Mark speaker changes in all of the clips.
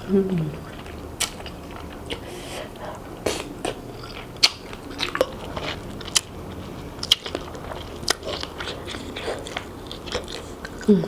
Speaker 1: Mm. Mm.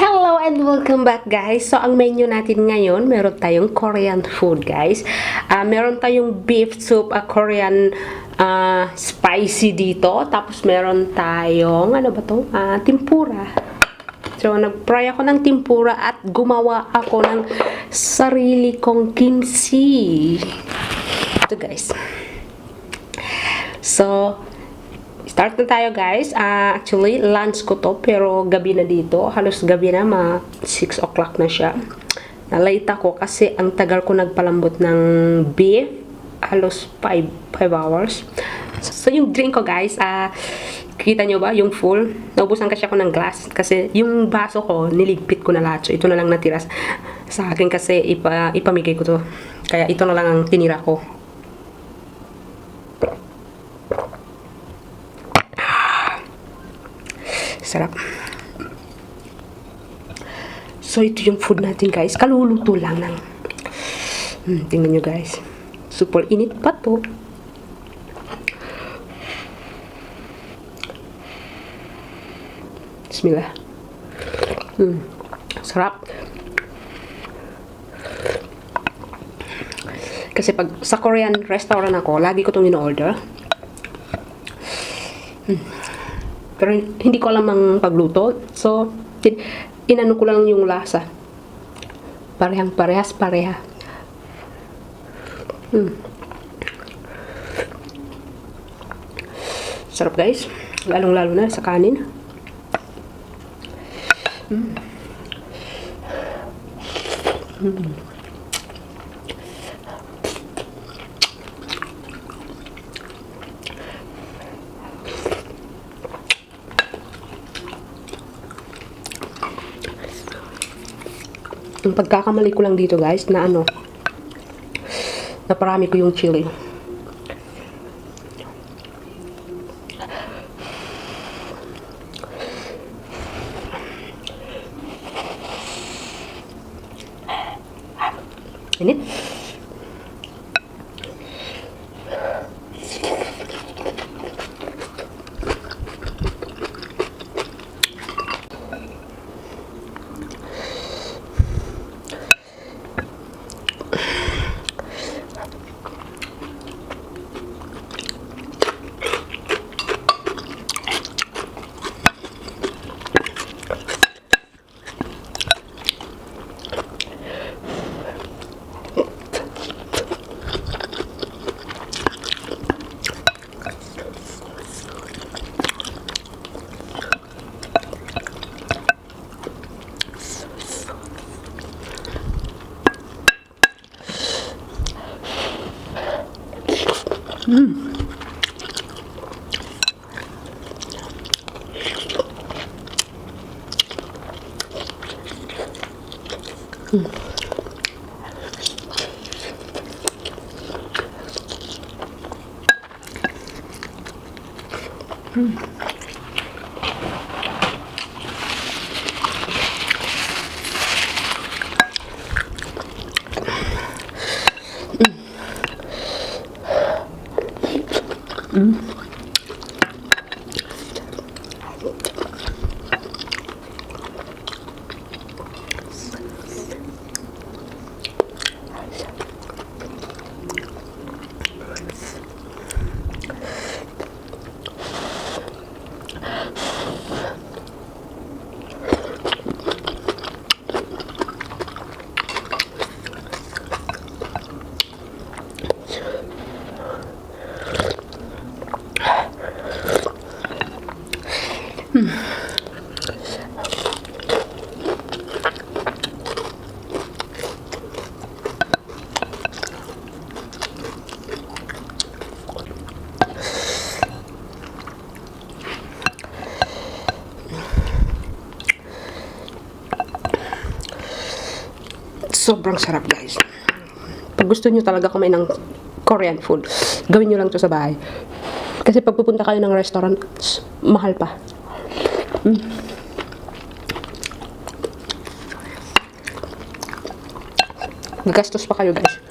Speaker 1: Hello and welcome back guys. So ang menu natin ngayon, meron tayong Korean food guys. Meron tayong beef soup, Korean spicy dito. Tapos meron tayong, ano ba to? Tempura. So nag-fry ako ng tempura at gumawa ako ng sarili kong kimchi. Ito guys. So, start na tayo guys. Actually, lunch ko to pero gabi na dito. Halos gabi na, 6 o'clock na siya. Nalate ako kasi ang tagal ko nagpalambot ng beef. Halos 5 hours. So, yung drink ko guys, kita nyo ba? Yung full. Naubusan kasi ako ng glass. Kasi yung baso ko, niligpit ko na lahat. So, ito na lang natira sa akin kasi ipamigay ko to. Kaya ito na lang ang tinira ko. Sarap. So, ito yung food natin guys. Kaluluto lang ng tingnan nyo guys. Super init pa to. Bismillah. Sarap. Kasi pag sa Korean restaurant ako, lagi ko itong in-order. Pero hindi ko alam ang pagluto. So, inano ko lang yung lasa. Parehas pareha. Sarap guys. Lalong-lalo na sa kanin. Ang pagkakamali ko lang dito guys na naparami ko yung chili. Init. Sobrang sarap, guys. Pag gusto nyo talaga kumain ng Korean food, gawin nyo lang to sa bahay. Kasi pag pupunta kayo ng restaurant, mahal pa. Gastos pa kayo, guys.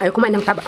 Speaker 1: Ayaw kumain ng taba.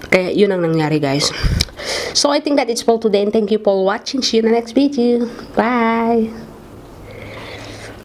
Speaker 1: Kaya yun ang nangyari, guys. So I think that it's all today, and thank you for watching. See you in the next video. Bye!